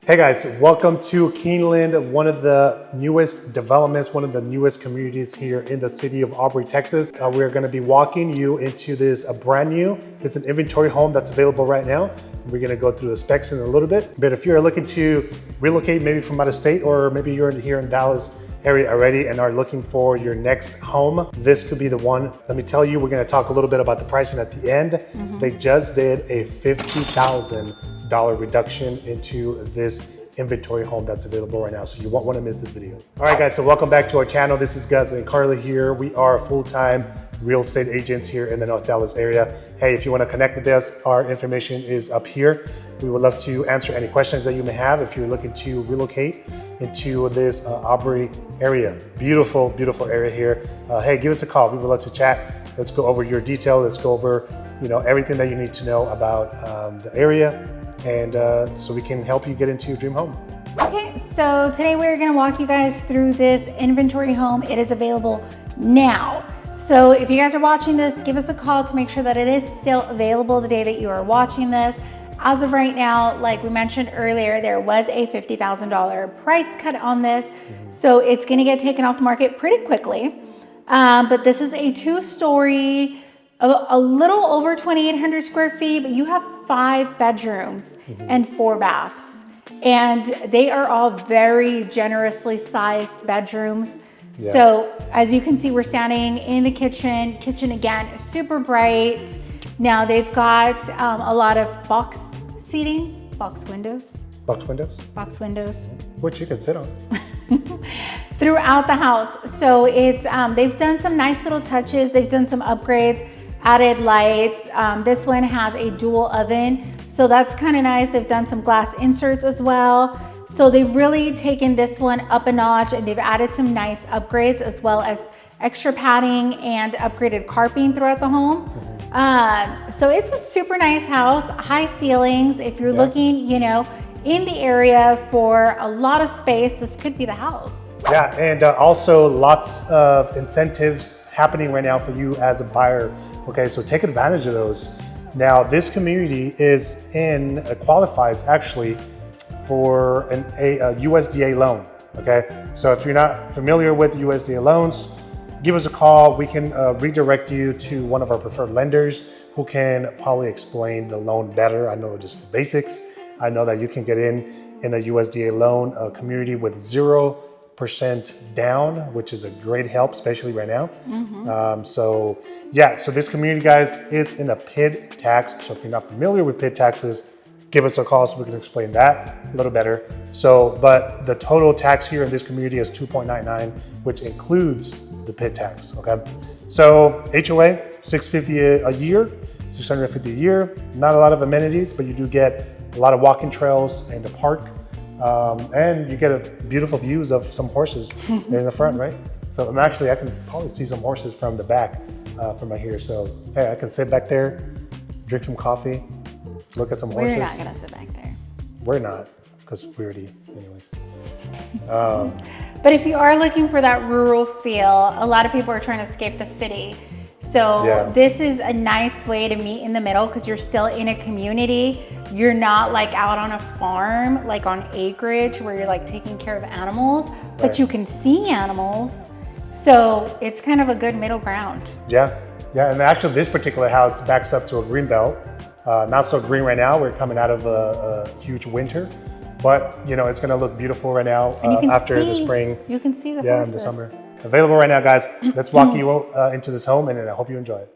Hey guys, welcome to Keeneland, one of the newest developments, one of the newest communities here in the city of Aubrey, Texas. We're going to be walking you into this brand new, it's an inventory home that's available right now. We're going to go through the specs in a little bit. But if you're looking to relocate maybe from out of state, or maybe you're here in Dallas area already and are looking for your next home, this could be the one. Let me tell you, we're going to talk a little bit about the pricing at the end. They just did a $50,000 reduction into this inventory home that's available right now. So you won't want to miss this video. All right guys, so welcome back to our channel. This is Gus and Carly here. We are full-time real estate agents here in the North Dallas area. Hey, if you want to connect with us, our information is up here. We would love to answer any questions that you may have if you're looking to relocate into this Aubrey area. Beautiful, beautiful area here. Hey, give us a call. We would love to chat. Let's go over your detail. Let's go over, everything that you need to know about the area, and so we can help you get into your dream home. Okay, so today we're gonna walk you guys through this inventory home. It is available now. So if you guys are watching this, give us a call to make sure that it is still available the day that you are watching this. As of right now, like we mentioned earlier, there was a $50,000 price cut on this. So it's gonna get taken off the market pretty quickly. But this is a two-story, a little over 2,800 square feet, but you have 5 bedrooms and 4 baths. And they are all very generously sized bedrooms. Yeah. So as you can see, we're standing in the kitchen. Kitchen again, super bright. Now they've got a lot of box seating, box windows. Box windows? Box windows. Which you can sit on. Throughout the house. So it's, they've done some nice little touches. They've done some upgrades, added lights. This one has a dual oven. So that's kind of nice. They've done some glass inserts as well. So they've really taken this one up a notch, and they've added some nice upgrades as well as extra padding and upgraded carpeting throughout the home. So it's a super nice house, high ceilings. If you're looking, in the area for a lot of space, this could be the house. Yeah, and also lots of incentives happening right now for you as a buyer. Okay, so take advantage of those. Now, this community qualifies actually for a USDA loan. Okay, so if you're not familiar with USDA loans, give us a call. We can redirect you to one of our preferred lenders who can probably explain the loan better. I know just the basics. I know that you can get in a USDA loan community with 0% down, which is a great help, especially right now. So this community, guys, is in a PID tax. So if you're not familiar with PID taxes, give us a call so we can explain that a little better. So, but the total tax here in this community is 2.99, which includes the PID tax, okay? So HOA, $650 a year, $650 a year. Not a lot of amenities, but you do get a lot of walking trails and a park. And you get beautiful views of some horses there in the front, right? So I can probably see some horses from the back from right here. So, hey, I can sit back there, drink some coffee, look at some horses. We're not gonna sit back there. We're not, because we already, anyways. But if you are looking for that rural feel, a lot of people are trying to escape the city. So this is a nice way to meet in the middle, because you're still in a community. You're not like out on a farm, like on acreage where you're like taking care of animals, but you can see animals. So it's kind of a good middle ground. Yeah, and actually this particular house backs up to a green belt. Not so green right now. We're coming out of a huge winter, but it's gonna look beautiful right now after the spring. You can see the horses. In the summer. Available right now, guys. Let's walk you into this home, and I hope you enjoy it.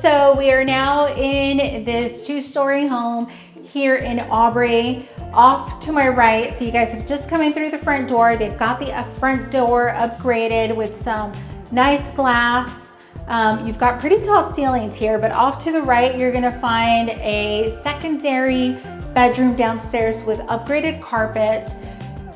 So we are now in this 2-story home here in Aubrey. Off to my right, so you guys have just come in through the front door. They've got the front door upgraded with some nice glass. You've got pretty tall ceilings here, but off to the right, you're gonna find a secondary bedroom downstairs with upgraded carpet.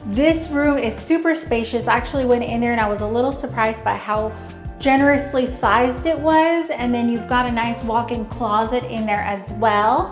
This room is super spacious. I actually went in there and I was a little surprised by how generously sized it was. And then you've got a nice walk-in closet in there as well.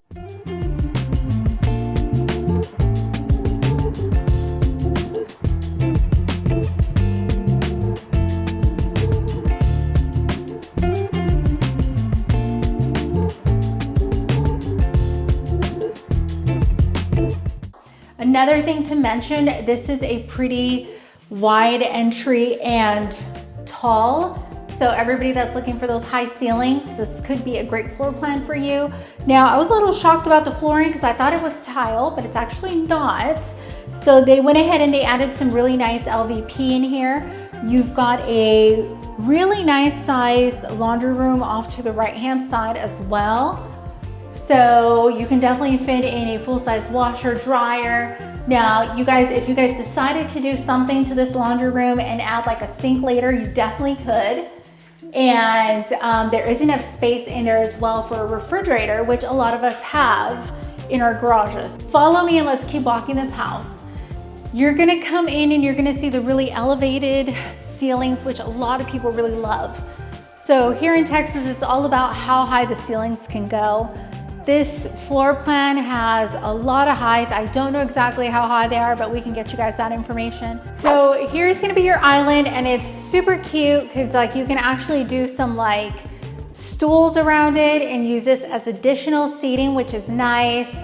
Another thing to mention, this is a pretty wide entry and tall. So everybody that's looking for those high ceilings, this could be a great floor plan for you. Now, I was a little shocked about the flooring because I thought it was tile, but it's actually not. So they went ahead and they added some really nice LVP in here. You've got a really nice size laundry room off to the right-hand side as well. So you can definitely fit in a full-size washer, dryer. Now, you guys, if you guys decided to do something to this laundry room and add like a sink later, you definitely could. And there is enough space in there as well for a refrigerator, which a lot of us have in our garages. Follow me and let's keep walking this house. You're gonna come in and you're gonna see the really elevated ceilings, which a lot of people really love. So here in Texas, it's all about how high the ceilings can go. This floor plan has a lot of height. I don't know exactly how high they are, but we can get you guys that information. So here's gonna be your island, and it's super cute because like you can actually do some like stools around it and use this as additional seating, which is nice.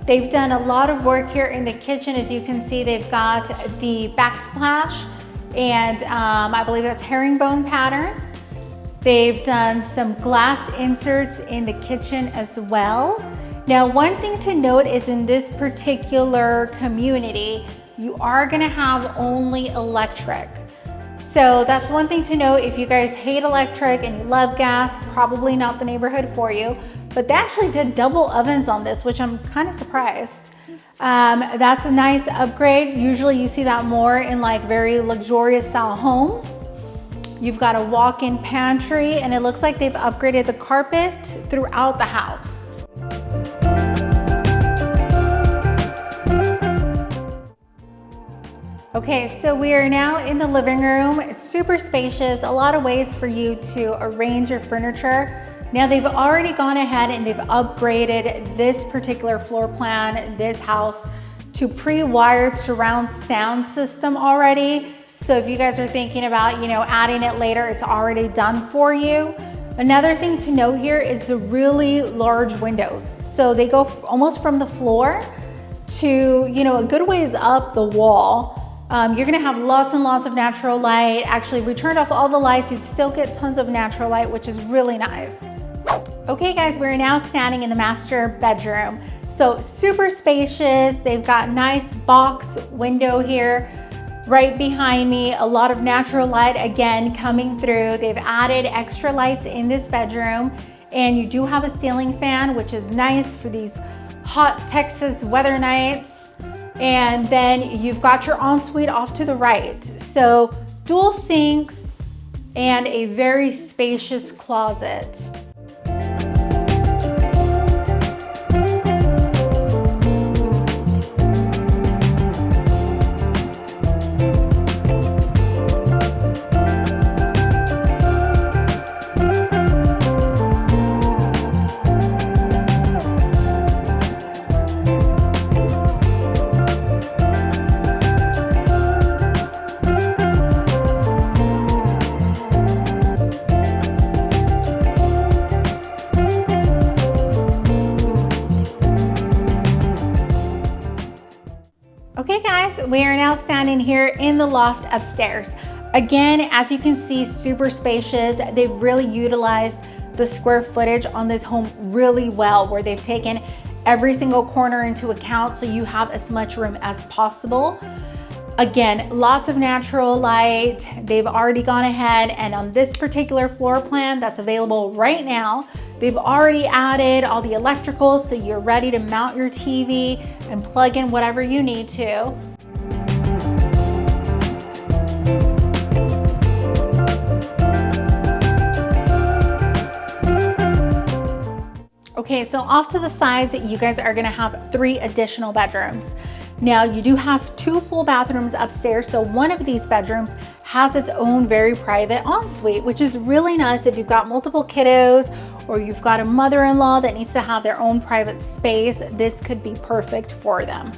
They've done a lot of work here in the kitchen. As you can see, they've got the backsplash, and I believe that's herringbone pattern. They've done some glass inserts in the kitchen as well. Now, one thing to note is in this particular community, you are gonna have only electric. So that's one thing to note. If you guys hate electric and you love gas, probably not the neighborhood for you. But they actually did double ovens on this, which I'm kind of surprised. That's a nice upgrade. Usually you see that more in like very luxurious style homes. You've got a walk-in pantry, and it looks like they've upgraded the carpet throughout the house. Okay, so we are now in the living room. It's super spacious, a lot of ways for you to arrange your furniture. Now they've already gone ahead and they've upgraded this particular floor plan, this house, to pre-wired surround sound system already. So if you guys are thinking about, adding it later, it's already done for you. Another thing to note here is the really large windows. So they go almost from the floor to, a good ways up the wall. You're gonna have lots and lots of natural light. Actually, if we turned off all the lights, you'd still get tons of natural light, which is really nice. Okay guys, we're now standing in the master bedroom. So super spacious. They've got nice box window here. Right behind me, a lot of natural light again coming through. They've added extra lights in this bedroom, and you do have a ceiling fan, which is nice for these hot Texas weather nights. And then you've got your ensuite off to the right. So dual sinks and a very spacious closet. Okay guys, we are now standing here in the loft upstairs. Again, as you can see, super spacious. They've really utilized the square footage on this home really well, where they've taken every single corner into account so you have as much room as possible. Again, lots of natural light. They've already gone ahead, and on this particular floor plan that's available right now, they've already added all the electricals so you're ready to mount your TV and plug in whatever you need to. Okay, so off to the sides, you guys are gonna have 3 additional bedrooms. Now you do have 2 full bathrooms upstairs, so one of these bedrooms has its own very private ensuite, which is really nice if you've got multiple kiddos or you've got a mother-in-law that needs to have their own private space. This could be perfect for them.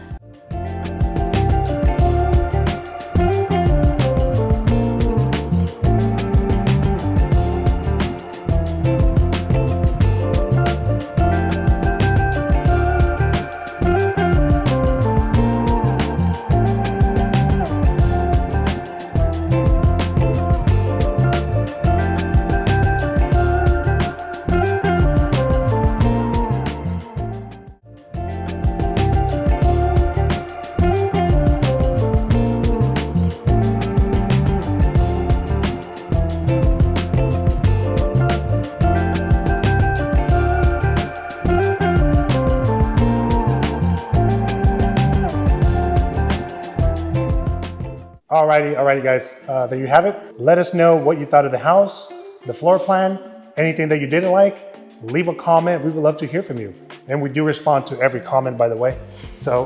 Alrighty guys, there you have it. Let us know what you thought of the house, the floor plan, anything that you didn't like. Leave a comment, we would love to hear from you. And we do respond to every comment, by the way. So,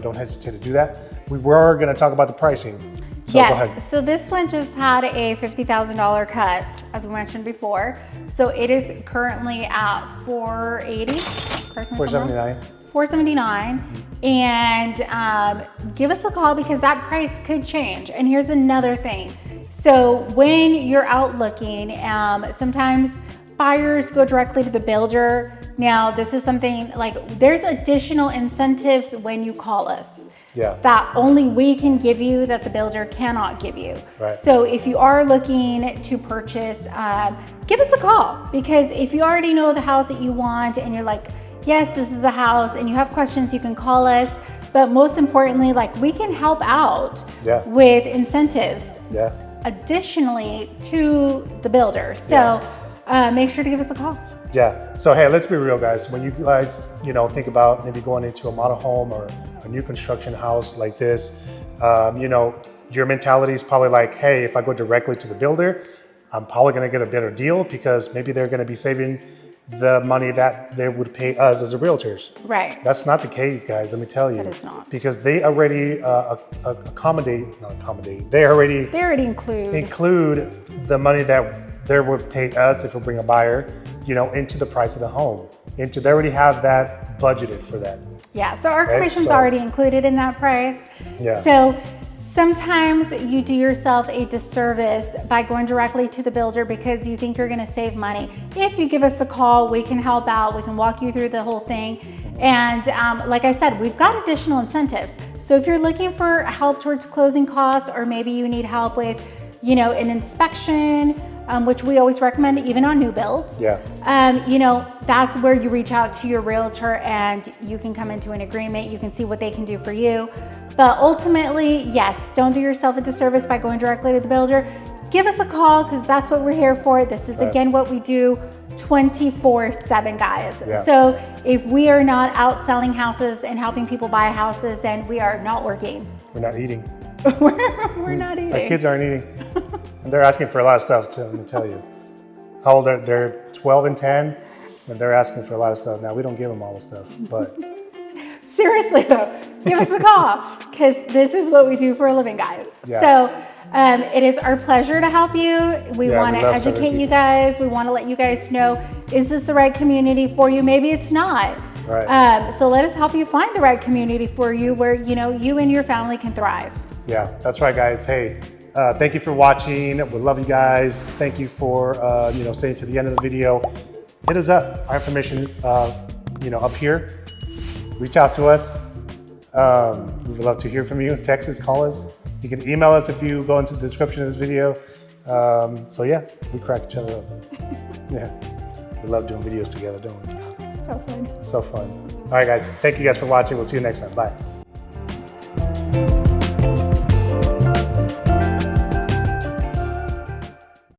don't hesitate to do that. We were gonna talk about the pricing. So yes, go ahead. So this one just had a $50,000 cut, as we mentioned before. So it is currently at $480, $479. $479, and give us a call because that price could change. And here's another thing. So when you're out looking, sometimes buyers go directly to the builder. Now this is something like there's additional incentives when you call us. Yeah. That only we can give you that the builder cannot give you. Right. So if you are looking to purchase, give us a call, because if you already know the house that you want and you're like, yes, this is the house, and you have questions, you can call us. But most importantly, we can help out with incentives additionally to the builder. So make sure to give us a call. Yeah, so hey, let's be real guys. When you guys, think about maybe going into a model home or a new construction house like this, your mentality is probably like, hey, if I go directly to the builder, I'm probably gonna get a better deal because maybe they're gonna be saving the money that they would pay us as a realtors. Right. That's not the case, guys, let me tell you. That is not. Because they already they already include the money that they would pay us if we bring a buyer, into the price of the home. They already have that budgeted for that. Yeah, so our commission's already included in that price. Yeah. So sometimes you do yourself a disservice by going directly to the builder because you think you're gonna save money. If you give us a call, we can help out, we can walk you through the whole thing. And like I said, we've got additional incentives. So if you're looking for help towards closing costs, or maybe you need help with, an inspection, which we always recommend even on new builds. Yeah. That's where you reach out to your realtor and you can come into an agreement. You can see what they can do for you. But ultimately, yes, don't do yourself a disservice by going directly to the builder. Give us a call because that's what we're here for. This is again what we do 24/7, guys. Yeah. So if we are not out selling houses and helping people buy houses, then we are not working. We're not eating. we're not eating. Our kids aren't eating. And they're asking for a lot of stuff too, let me tell you. How old are they? They're 12 and 10, and they're asking for a lot of stuff. Now, we don't give them all the stuff, but. Seriously though, give us a call, because this is what we do for a living, guys. Yeah. So it is our pleasure to help you. We want to educate you guys. We want to let you guys know, is this the right community for you? Maybe it's not. Right. So let us help you find the right community for you where, you and your family can thrive. Yeah, that's right, guys. Hey, thank you for watching. We love you guys. Thank you for, staying to the end of the video. Hit us up. Our information is, up here. Reach out to us. We would love to hear from you. Text us, call us. You can email us if you go into the description of this video. So yeah, we crack each other up. Yeah, we love doing videos together, don't we? So fun. So fun. All right, guys. Thank you guys for watching. We'll see you next time. Bye.